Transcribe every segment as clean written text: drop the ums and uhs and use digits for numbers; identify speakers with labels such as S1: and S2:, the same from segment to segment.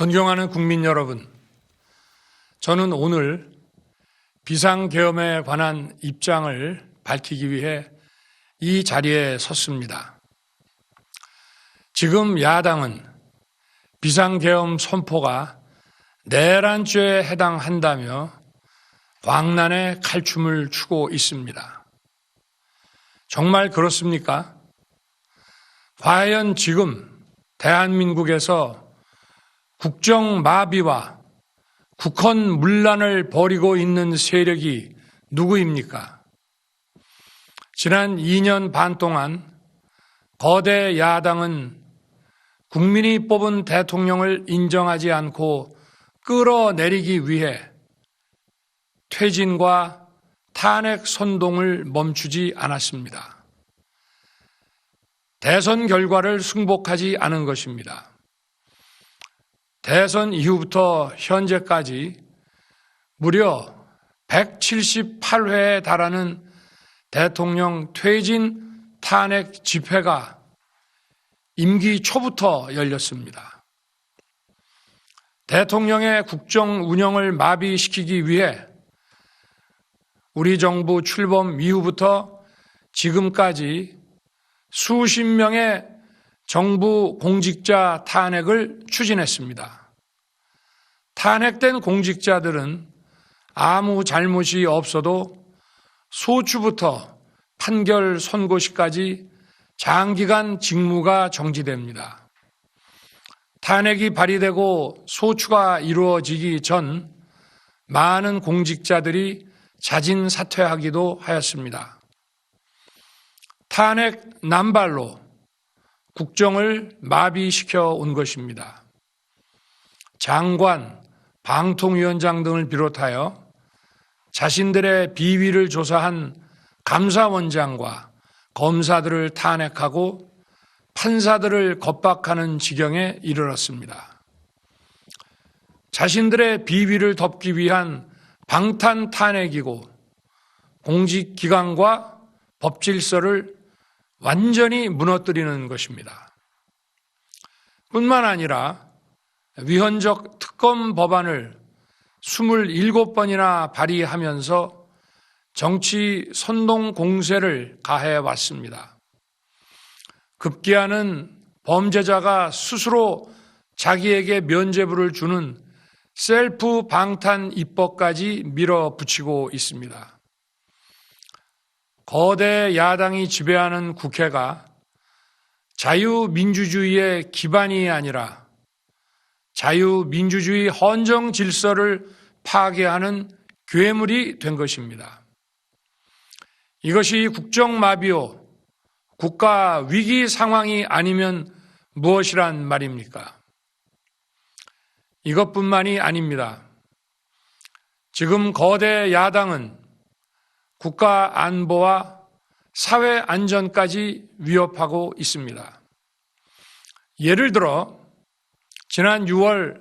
S1: 존경하는 국민 여러분, 저는 오늘 비상계엄에 관한 입장을 밝히기 위해 이 자리에 섰습니다. 지금 야당은 비상계엄 선포가 내란죄에 해당한다며 광란의 칼춤을 추고 있습니다. 정말 그렇습니까? 과연 지금 대한민국에서 국정마비와 국헌문란을 벌이고 있는 세력이 누구입니까? 지난 2년 반 동안 거대 야당은 국민이 뽑은 대통령을 인정하지 않고 끌어내리기 위해 퇴진과 탄핵 선동을 멈추지 않았습니다. 대선 결과를 승복하지 않은 것입니다. 대선 이후부터 현재까지 무려 178회에 달하는 대통령 퇴진 탄핵 집회가 임기 초부터 열렸습니다. 대통령의 국정 운영을 마비시키기 위해 우리 정부 출범 이후부터 지금까지 수십 명의 정부 공직자 탄핵을 추진했습니다. 탄핵된 공직자들은 아무 잘못이 없어도 소추부터 판결 선고시까지 장기간 직무가 정지됩니다. 탄핵이 발의되고 소추가 이루어지기 전 많은 공직자들이 자진 사퇴하기도 하였습니다. 탄핵 남발로 국정을 마비시켜 온 것입니다. 장관, 방통위원장 등을 비롯하여 자신들의 비위를 조사한 감사원장과 검사들을 탄핵하고 판사들을 겁박하는 지경에 이르렀습니다. 자신들의 비위를 덮기 위한 방탄 탄핵이고 공직기관과 법질서를 완전히 무너뜨리는 것입니다. 뿐만 아니라 위헌적 특검 법안을 27번이나 발의하면서 정치 선동 공세를 가해왔습니다. 급기야는 범죄자가 스스로 자기에게 면죄부를 주는 셀프 방탄 입법까지 밀어붙이고 있습니다. 거대 야당이 지배하는 국회가 자유민주주의의 기반이 아니라 자유민주주의 헌정 질서를 파괴하는 괴물이 된 것입니다. 이것이 국정마비요, 국가 위기 상황이 아니면 무엇이란 말입니까? 이것뿐만이 아닙니다. 지금 거대 야당은 국가 안보와 사회 안전까지 위협하고 있습니다. 예를 들어 지난 6월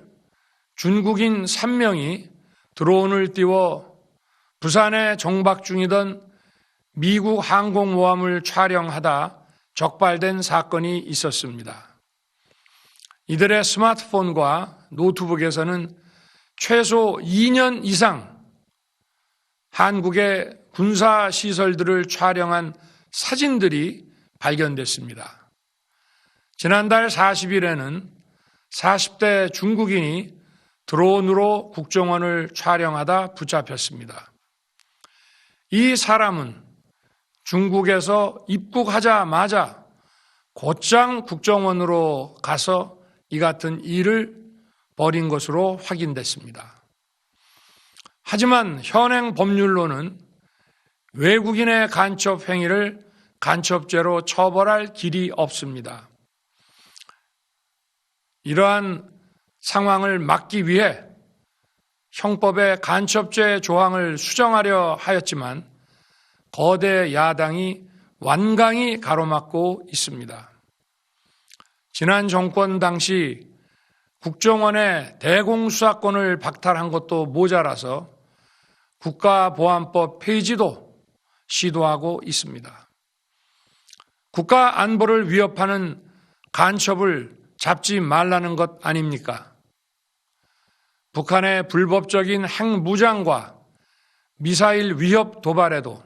S1: 중국인 3명이 드론을 띄워 부산에 정박 중이던 미국 항공모함을 촬영하다 적발된 사건이 있었습니다. 이들의 스마트폰과 노트북에서는 최소 2년 이상 한국의 군사시설들을 촬영한 사진들이 발견됐습니다. 지난달 40일에는 40대 중국인이 드론으로 국정원을 촬영하다 붙잡혔습니다. 이 사람은 중국에서 입국하자마자 곧장 국정원으로 가서 이 같은 일을 벌인 것으로 확인됐습니다. 하지만 현행 법률로는 외국인의 간첩 행위를 간첩죄로 처벌할 길이 없습니다. 이러한 상황을 막기 위해 형법의 간첩죄 조항을 수정하려 하였지만 거대 야당이 완강히 가로막고 있습니다. 지난 정권 당시 국정원의 대공수사권을 박탈한 것도 모자라서 국가보안법 폐지도 시도하고 있습니다. 국가 안보를 위협하는 간첩을 잡지 말라는 것 아닙니까? 북한의 불법적인 핵무장과 미사일 위협 도발에도,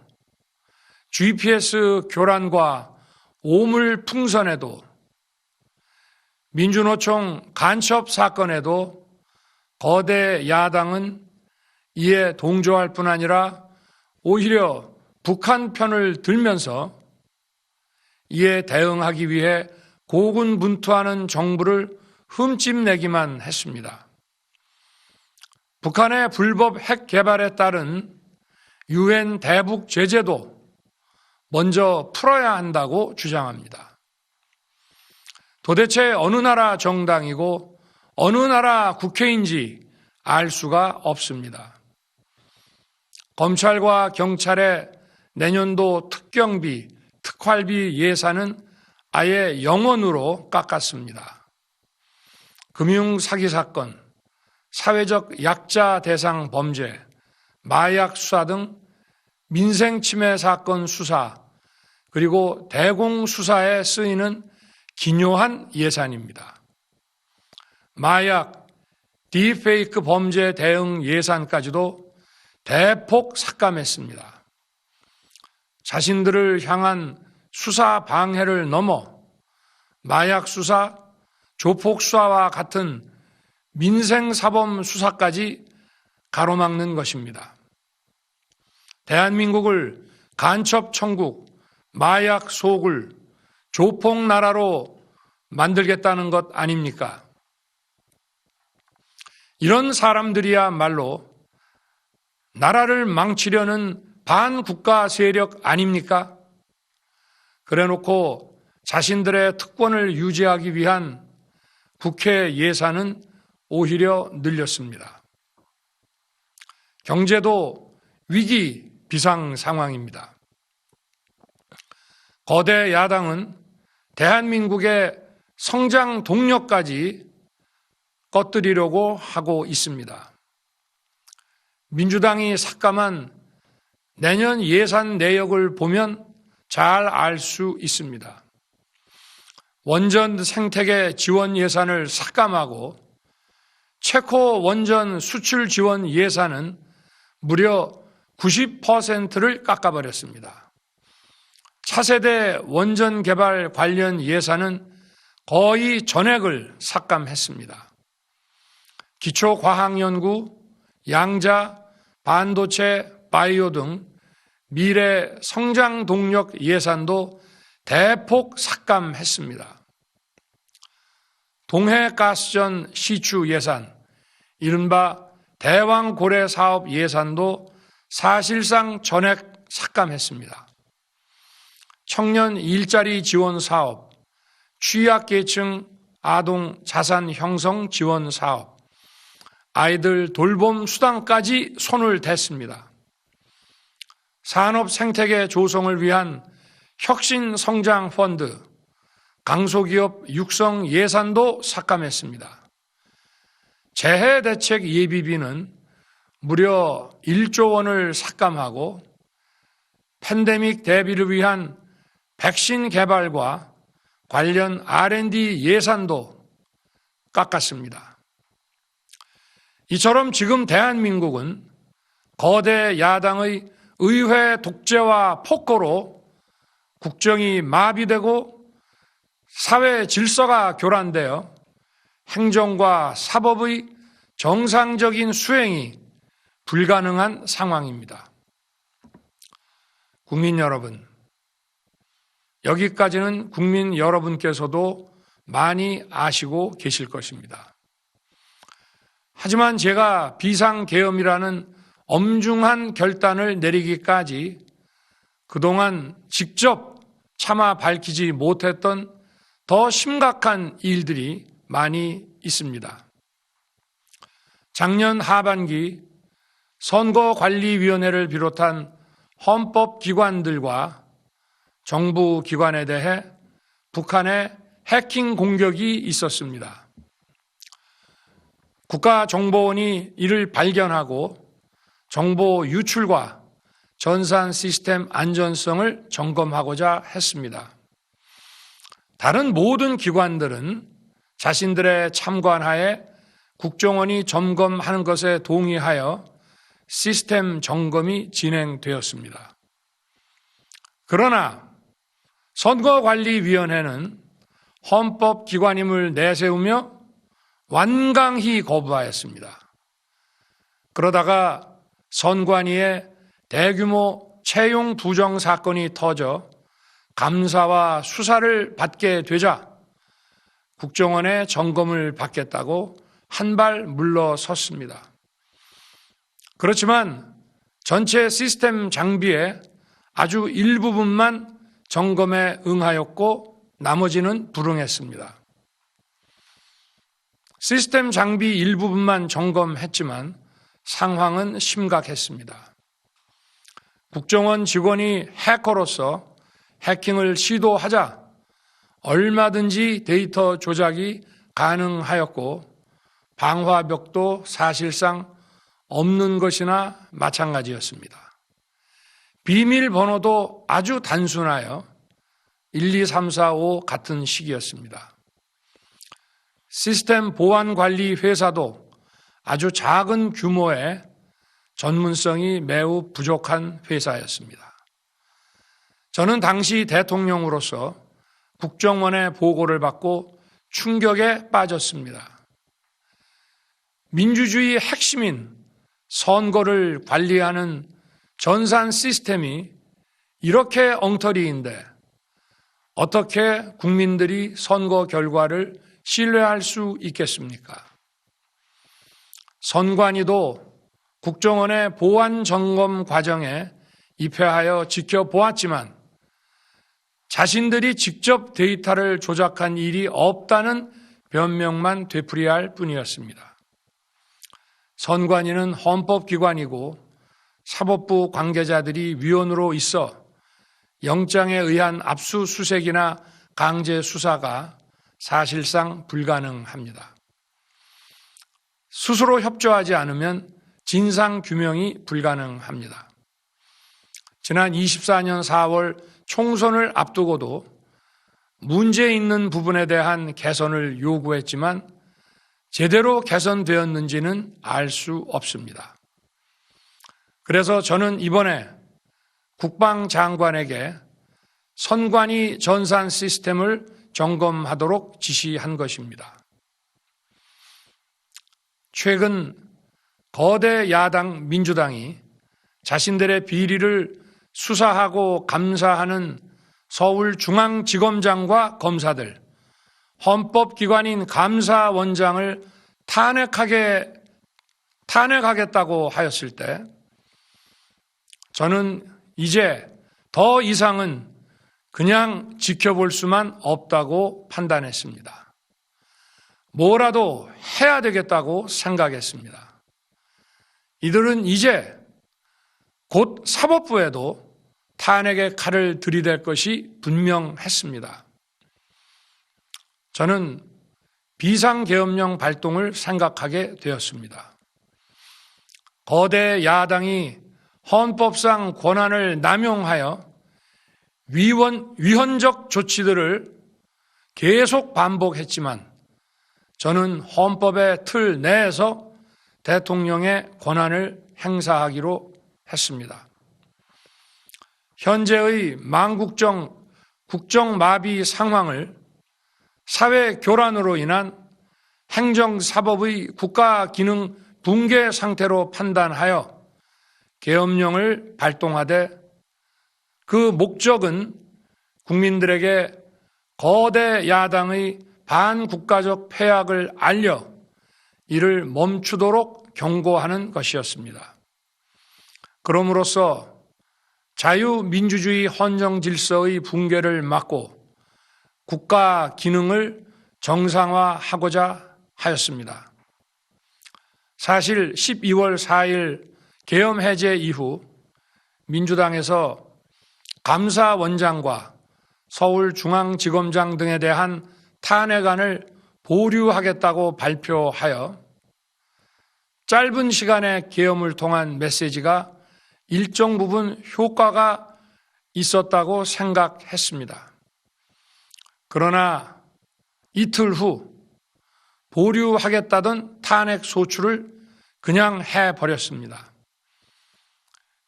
S1: GPS 교란과 오물 풍선에도, 민주노총 간첩 사건에도 거대 야당은 이에 동조할 뿐 아니라 오히려 북한 편을 들면서 이에 대응하기 위해 고군분투하는 정부를 흠집내기만 했습니다. 북한의 불법 핵 개발에 따른 유엔 대북 제재도 먼저 풀어야 한다고 주장합니다. 도대체 어느 나라 정당이고 어느 나라 국회인지 알 수가 없습니다. 검찰과 경찰의 내년도 특경비, 특활비 예산은 아예 0원으로 깎았습니다. 금융 사기 사건, 사회적 약자 대상 범죄, 마약 수사 등 민생 침해 사건 수사, 그리고 대공 수사에 쓰이는 기묘한 예산입니다. 마약, 딥페이크 범죄 대응 예산까지도 대폭 삭감했습니다. 자신들을 향한 수사 방해를 넘어 마약 수사, 조폭 수사와 같은 민생사범 수사까지 가로막는 것입니다. 대한민국을 간첩 천국, 마약 소굴, 조폭 나라로 만들겠다는 것 아닙니까? 이런 사람들이야말로 나라를 망치려는 반국가 세력 아닙니까? 그래놓고 자신들의 특권을 유지하기 위한 국회 예산은 오히려 늘렸습니다. 경제도 위기 비상 상황입니다. 거대 야당은 대한민국의 성장 동력까지 꺼뜨리려고 하고 있습니다. 민주당이 삭감한 내년 예산 내역을 보면 잘 알 수 있습니다. 원전 생태계 지원 예산을 삭감하고 체코 원전 수출 지원 예산은 무려 90%를 깎아버렸습니다. 차세대 원전 개발 관련 예산은 거의 전액을 삭감했습니다. 기초과학연구, 양자, 반도체, 바이오 등 미래 성장 동력 예산도 대폭 삭감했습니다. 동해가스전 시추 예산, 이른바 대왕고래 사업 예산도 사실상 전액 삭감했습니다. 청년 일자리 지원 사업, 취약계층 아동 자산 형성 지원 사업, 아이들 돌봄 수당까지 손을 댔습니다. 산업 생태계 조성을 위한 혁신 성장 펀드, 강소기업 육성 예산도 삭감했습니다. 재해 대책 예비비는 무려 1조 원을 삭감하고 팬데믹 대비를 위한 백신 개발과 관련 R&D 예산도 깎았습니다. 이처럼 지금 대한민국은 거대 야당의 의회 독재와 폭거로 국정이 마비되고 사회 질서가 교란되어 행정과 사법의 정상적인 수행이 불가능한 상황입니다. 국민 여러분, 여기까지는 국민 여러분께서도 많이 아시고 계실 것입니다. 하지만 제가 비상계엄이라는 엄중한 결단을 내리기까지 그동안 직접 차마 밝히지 못했던 더 심각한 일들이 많이 있습니다. 작년 하반기 선거관리위원회를 비롯한 헌법기관들과 정부기관에 대해 북한의 해킹 공격이 있었습니다. 국가정보원이 이를 발견하고 정보 유출과 전산 시스템 안전성을 점검하고자 했습니다. 다른 모든 기관들은 자신들의 참관하에 국정원이 점검하는 것에 동의하여 시스템 점검이 진행되었습니다. 그러나 선거관리위원회는 헌법기관임을 내세우며 완강히 거부하였습니다. 그러다가 선관위의 대규모 채용 부정 사건이 터져 감사와 수사를 받게 되자 국정원의 점검을 받겠다고 한 발 물러섰습니다. 그렇지만 전체 시스템 장비의 아주 일부분만 점검에 응하였고 나머지는 불응했습니다. 시스템 장비 일부분만 점검했지만 상황은 심각했습니다. 국정원 직원이 해커로서 해킹을 시도하자 얼마든지 데이터 조작이 가능하였고 방화벽도 사실상 없는 것이나 마찬가지였습니다. 비밀번호도 아주 단순하여 1, 2, 3, 4, 5 같은 식이었습니다. 시스템 보안관리 회사도 아주 작은 규모의 전문성이 매우 부족한 회사였습니다. 저는 당시 대통령으로서 국정원의 보고를 받고 충격에 빠졌습니다. 민주주의의 핵심인 선거를 관리하는 전산 시스템이 이렇게 엉터리인데 어떻게 국민들이 선거 결과를 신뢰할 수 있겠습니까? 선관위도 국정원의 보안 점검 과정에 입회하여 지켜보았지만 자신들이 직접 데이터를 조작한 일이 없다는 변명만 되풀이할 뿐이었습니다. 선관위는 헌법기관이고 사법부 관계자들이 위원으로 있어 영장에 의한 압수수색이나 강제 수사가 사실상 불가능합니다. 스스로 협조하지 않으면 진상규명이 불가능합니다. 지난 24년 4월 총선을 앞두고도 문제 있는 부분에 대한 개선을 요구했지만 제대로 개선되었는지는 알 수 없습니다. 그래서 저는 이번에 국방장관에게 선관위 전산 시스템을 점검하도록 지시한 것입니다. 최근 거대 야당 민주당이 자신들의 비리를 수사하고 감사하는 서울중앙지검장과 검사들, 헌법기관인 감사원장을 탄핵하겠다고 하였을 때 저는 이제 더 이상은 그냥 지켜볼 수만 없다고 판단했습니다. 뭐라도 해야 되겠다고 생각했습니다. 이들은 이제 곧 사법부에도 탄핵의 칼을 들이댈 것이 분명했습니다. 저는 비상계엄령 발동을 생각하게 되었습니다. 거대 야당이 헌법상 권한을 남용하여 위헌적 조치들을 계속 반복했지만 저는 헌법의 틀 내에서 대통령의 권한을 행사하기로 했습니다. 현재의 망국정 국정마비 상황을 사회 교란으로 인한 행정사법의 국가기능 붕괴 상태로 판단하여 계엄령을 발동하되 그 목적은 국민들에게 거대 야당의 반국가적 패악을 알려 이를 멈추도록 경고하는 것이었습니다. 그럼으로써 자유민주주의 헌정질서의 붕괴를 막고 국가 기능을 정상화하고자 하였습니다. 사실 12월 4일 계엄 해제 이후 민주당에서 감사원장과 서울중앙지검장 등에 대한 탄핵안을 보류하겠다고 발표하여 짧은 시간의 계엄을 통한 메시지가 일정 부분 효과가 있었다고 생각했습니다. 그러나 이틀 후 보류하겠다던 탄핵 소추를 그냥 해버렸습니다.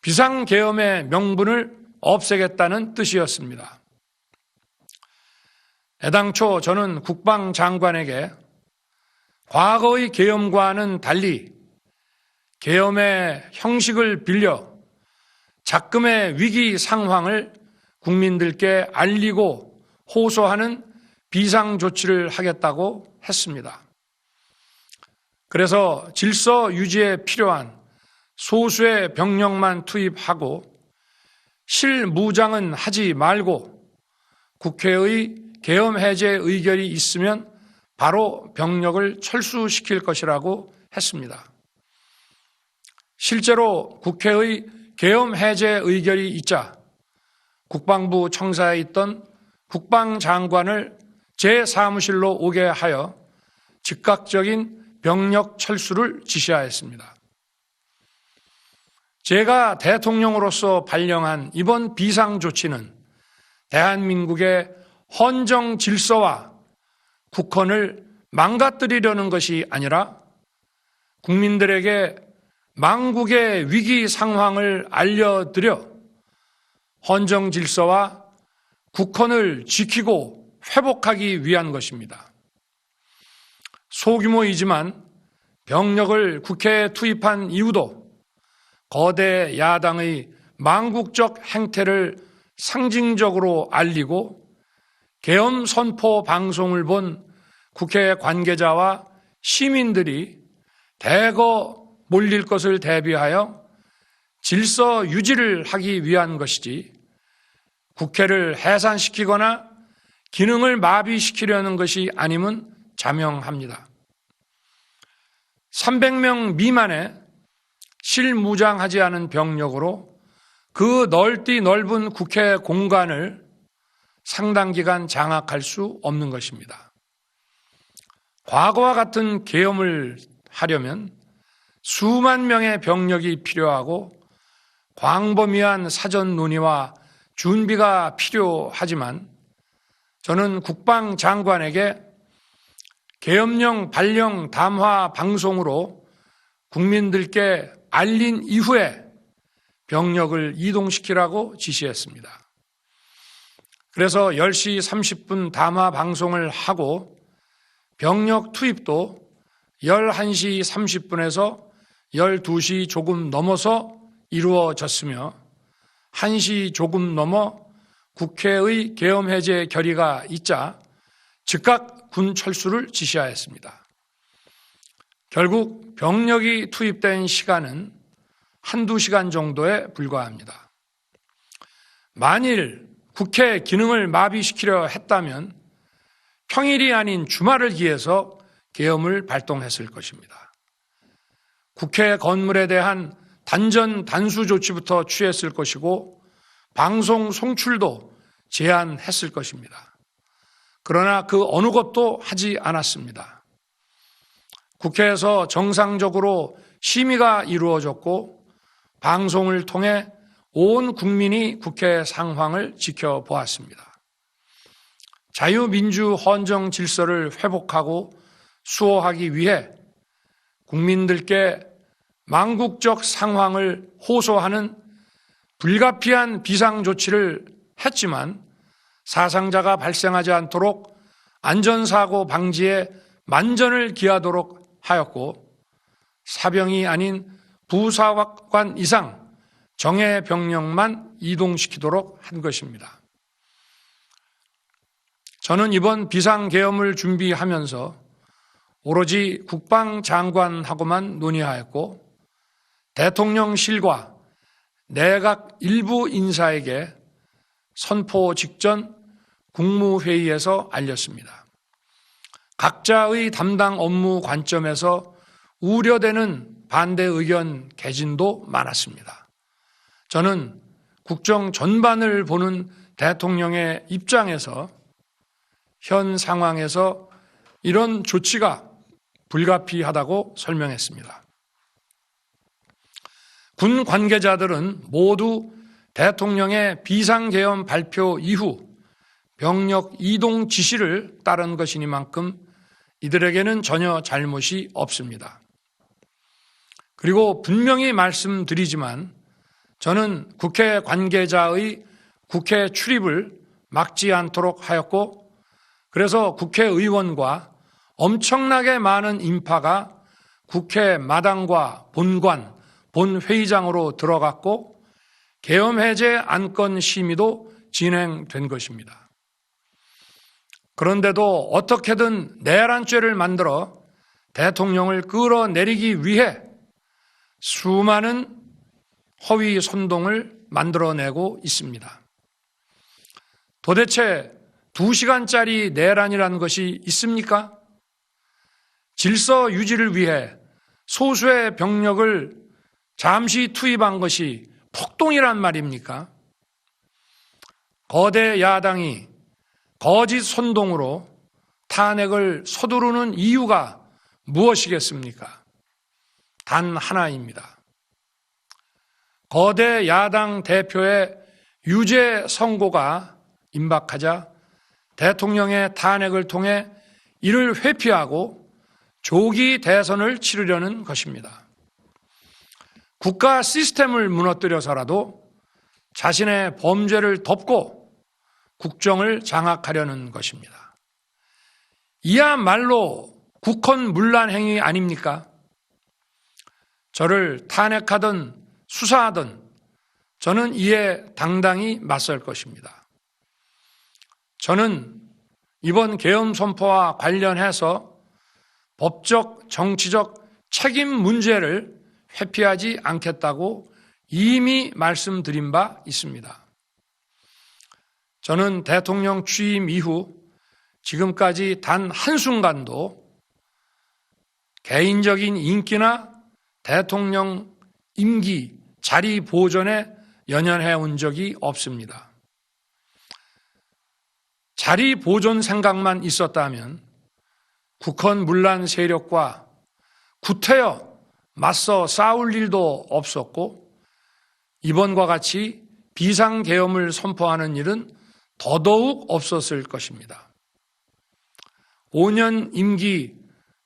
S1: 비상계엄의 명분을 없애겠다는 뜻이었습니다. 애당초 저는 국방장관에게 과거의 계엄과는 달리 계엄의 형식을 빌려 작금의 위기 상황을 국민들께 알리고 호소하는 비상조치를 하겠다고 했습니다. 그래서 질서 유지에 필요한 소수의 병력만 투입하고 실무장은 하지 말고 국회의 계엄 해제 의결이 있으면 바로 병력을 철수시킬 것이라고 했습니다. 실제로 국회의 계엄 해제 의결이 있자 국방부 청사에 있던 국방장관을 제 사무실로 오게 하여 즉각적인 병력 철수를 지시하였습니다. 제가 대통령으로서 발령한 이번 비상조치는 대한민국의 헌정 질서와 국헌을 망가뜨리려는 것이 아니라 국민들에게 망국의 위기 상황을 알려드려 헌정 질서와 국헌을 지키고 회복하기 위한 것입니다. 소규모이지만 병력을 국회에 투입한 이유도 거대 야당의 망국적 행태를 상징적으로 알리고 계엄 선포 방송을 본 국회 관계자와 시민들이 대거 몰릴 것을 대비하여 질서 유지를 하기 위한 것이지 국회를 해산시키거나 기능을 마비시키려는 것이 아님은 자명합니다. 300명 미만의 실무장하지 않은 병력으로 그 넓은 국회 공간을 상당 기간 장악할 수 없는 것입니다. 과거와 같은 계엄을 하려면 수만 명의 병력이 필요하고 광범위한 사전 논의와 준비가 필요하지만 저는 국방장관에게 계엄령 발령 담화 방송으로 국민들께 알린 이후에 병력을 이동시키라고 지시했습니다. 그래서 10시 30분 담화 방송을 하고 병력 투입도 11시 30분에서 12시 조금 넘어서 이루어졌으며 1시 조금 넘어 국회의 계엄 해제 결의가 있자 즉각 군 철수를 지시하였습니다. 결국 병력이 투입된 시간은 한두 시간 정도에 불과합니다. 만일 국회 기능을 마비시키려 했다면 평일이 아닌 주말을 기해서 계엄을 발동했을 것입니다. 국회 건물에 대한 단전 단수 조치부터 취했을 것이고 방송 송출도 제한했을 것입니다. 그러나 그 어느 것도 하지 않았습니다. 국회에서 정상적으로 심의가 이루어졌고 방송을 통해 온 국민이 국회 상황을 지켜보았습니다. 자유민주 헌정 질서를 회복하고 수호하기 위해 국민들께 망국적 상황을 호소하는 불가피한 비상조치를 했지만 사상자가 발생하지 않도록 안전사고 방지에 만전을 기하도록 하였고 사병이 아닌 부사관 이상 정예 병력만 이동시키도록 한 것입니다. 저는 이번 비상계엄을 준비하면서 오로지 국방장관하고만 논의하였고 대통령실과 내각 일부 인사에게 선포 직전 국무회의에서 알렸습니다. 각자의 담당 업무 관점에서 우려되는 반대 의견 개진도 많았습니다. 저는 국정 전반을 보는 대통령의 입장에서 현 상황에서 이런 조치가 불가피하다고 설명했습니다. 군 관계자들은 모두 대통령의 비상계엄 발표 이후 병력 이동 지시를 따른 것이니만큼 이들에게는 전혀 잘못이 없습니다. 그리고 분명히 말씀드리지만 저는 국회 관계자의 국회 출입을 막지 않도록 하였고, 그래서 국회의원과 엄청나게 많은 인파가 국회 마당과 본관, 본회의장으로 들어갔고 계엄해제 안건 심의도 진행된 것입니다. 그런데도 어떻게든 내란죄를 만들어 대통령을 끌어내리기 위해 수많은 허위 선동을 만들어내고 있습니다. 도대체 2시간짜리 내란이라는 것이 있습니까? 질서 유지를 위해 소수의 병력을 잠시 투입한 것이 폭동이란 말입니까? 거대 야당이 거짓 선동으로 탄핵을 서두르는 이유가 무엇이겠습니까? 단 하나입니다. 거대 야당 대표의 유죄 선고가 임박하자 대통령의 탄핵을 통해 이를 회피하고 조기 대선을 치르려는 것입니다. 국가 시스템을 무너뜨려서라도 자신의 범죄를 덮고 국정을 장악하려는 것입니다. 이야말로 국헌문란 행위 아닙니까? 저를 탄핵하든 수사하든 저는 이에 당당히 맞설 것입니다. 저는 이번 계엄 선포와 관련해서 법적, 정치적 책임 문제를 회피하지 않겠다고 이미 말씀드린 바 있습니다. 저는 대통령 취임 이후 지금까지 단 한순간도 개인적인 인기나 대통령 임기, 자리 보존에 연연해 온 적이 없습니다. 자리 보존 생각만 있었다면 국헌문란 세력과 구태여 맞서 싸울 일도 없었고 이번과 같이 비상계엄을 선포하는 일은 더더욱 없었을 것입니다. 5년 임기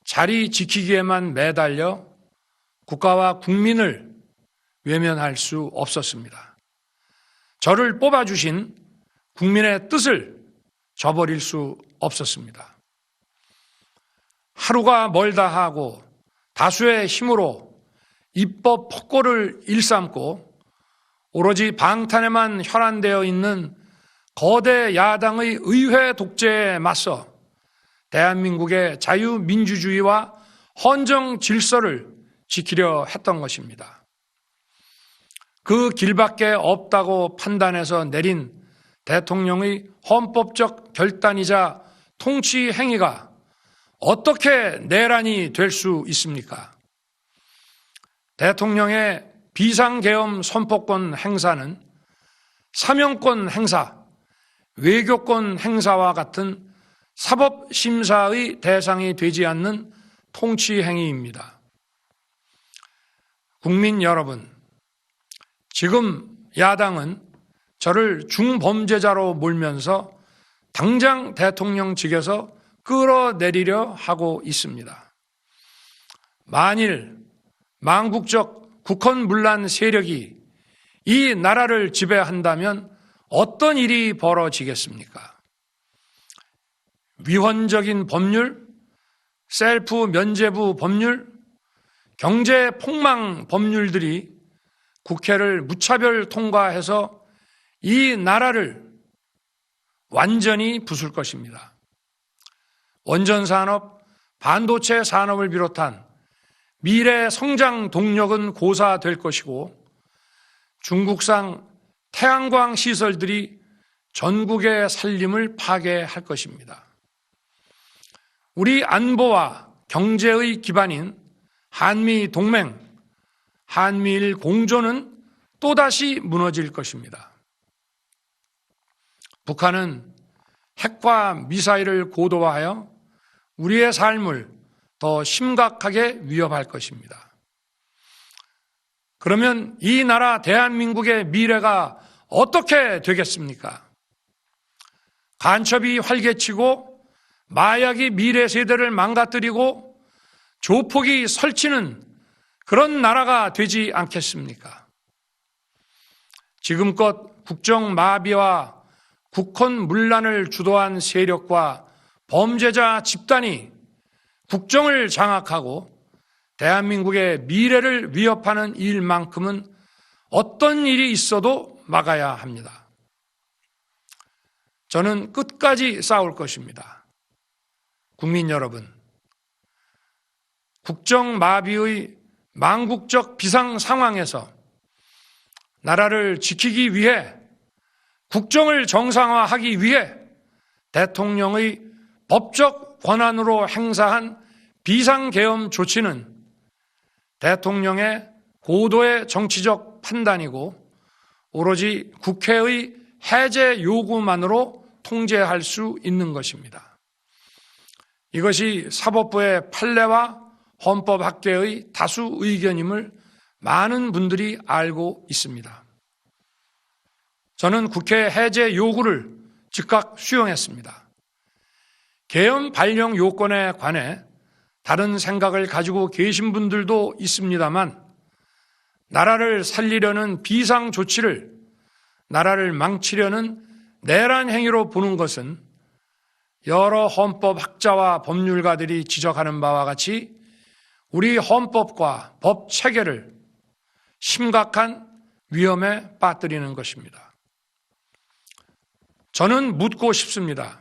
S1: 자리 지키기에만 매달려 국가와 국민을 외면할 수 없었습니다. 저를 뽑아주신 국민의 뜻을 저버릴 수 없었습니다. 하루가 멀다 하고 다수의 힘으로 입법 폭거를 일삼고 오로지 방탄에만 혈안되어 있는 거대 야당의 의회 독재에 맞서 대한민국의 자유민주주의와 헌정 질서를 지키려 했던 것입니다. 그 길밖에 없다고 판단해서 내린 대통령의 헌법적 결단이자 통치 행위가 어떻게 내란이 될 수 있습니까? 대통령의 비상계엄 선포권 행사는 사명권 행사, 외교권 행사와 같은 사법심사의 대상이 되지 않는 통치 행위입니다. 국민 여러분, 지금 야당은 저를 중범죄자로 몰면서 당장 대통령직에서 끌어내리려 하고 있습니다. 만일 망국적 국헌문란 세력이 이 나라를 지배한다면 어떤 일이 벌어지겠습니까? 위헌적인 법률, 셀프 면죄부 법률, 경제 폭망 법률들이 국회를 무차별 통과해서 이 나라를 완전히 부술 것입니다. 원전산업, 반도체 산업을 비롯한 미래 성장 동력은 고사될 것이고 중국산 태양광 시설들이 전국의 살림을 파괴할 것입니다. 우리 안보와 경제의 기반인 한미 동맹, 한미일 공조는 또다시 무너질 것입니다. 북한은 핵과 미사일을 고도화하여 우리의 삶을 더 심각하게 위협할 것입니다. 그러면 이 나라 대한민국의 미래가 어떻게 되겠습니까? 간첩이 활개치고 마약이 미래 세대를 망가뜨리고 조폭이 설치는 그런 나라가 되지 않겠습니까? 지금껏 국정 마비와 국헌 문란을 주도한 세력과 범죄자 집단이 국정을 장악하고 대한민국의 미래를 위협하는 일만큼은 어떤 일이 있어도 막아야 합니다. 저는 끝까지 싸울 것입니다. 국민 여러분, 국정 마비의 망국적 비상 상황에서 나라를 지키기 위해 국정을 정상화하기 위해 대통령의 법적 권한으로 행사한 비상계엄 조치는 대통령의 고도의 정치적 판단이고 오로지 국회의 해제 요구만으로 통제할 수 있는 것입니다. 이것이 사법부의 판례와 헌법학계의 다수 의견임을 많은 분들이 알고 있습니다. 저는 국회 해제 요구를 즉각 수용했습니다. 계엄 발령 요건에 관해 다른 생각을 가지고 계신 분들도 있습니다만 나라를 살리려는 비상 조치를 나라를 망치려는 내란 행위로 보는 것은 여러 헌법학자와 법률가들이 지적하는 바와 같이 우리 헌법과 법 체계를 심각한 위험에 빠뜨리는 것입니다. 저는 묻고 싶습니다.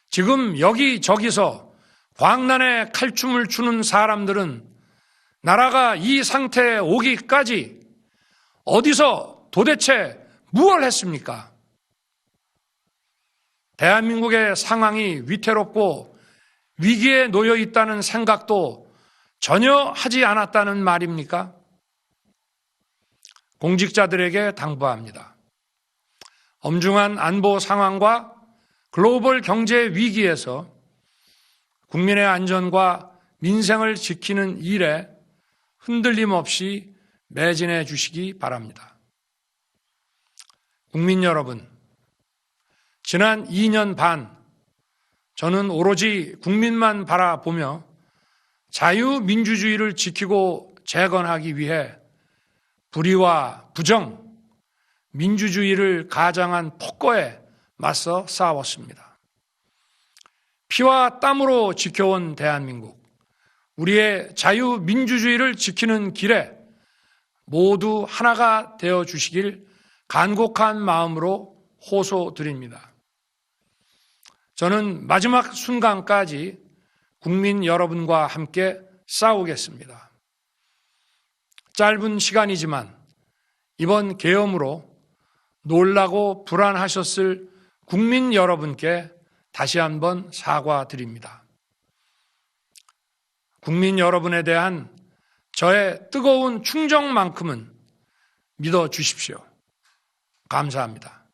S1: 지금 여기저기서 광란에 칼춤을 추는 사람들은 나라가 이 상태에 오기까지 어디서 도대체 무엇을 했습니까? 대한민국의 상황이 위태롭고 위기에 놓여 있다는 생각도 전혀 하지 않았다는 말입니까? 공직자들에게 당부합니다. 엄중한 안보 상황과 글로벌 경제 위기에서 국민의 안전과 민생을 지키는 일에 흔들림 없이 매진해 주시기 바랍니다. 국민 여러분, 지난 2년 반 저는 오로지 국민만 바라보며 자유민주주의를 지키고 재건하기 위해 불의와 부정, 민주주의를 가장한 폭거에 맞서 싸웠습니다. 피와 땀으로 지켜온 대한민국, 우리의 자유민주주의를 지키는 길에 모두 하나가 되어 주시길 간곡한 마음으로 호소드립니다. 저는 마지막 순간까지 국민 여러분과 함께 싸우겠습니다. 짧은 시간이지만 이번 계엄으로 놀라고 불안하셨을 국민 여러분께 다시 한번 사과드립니다. 국민 여러분에 대한 저의 뜨거운 충정만큼은 믿어 주십시오. 감사합니다.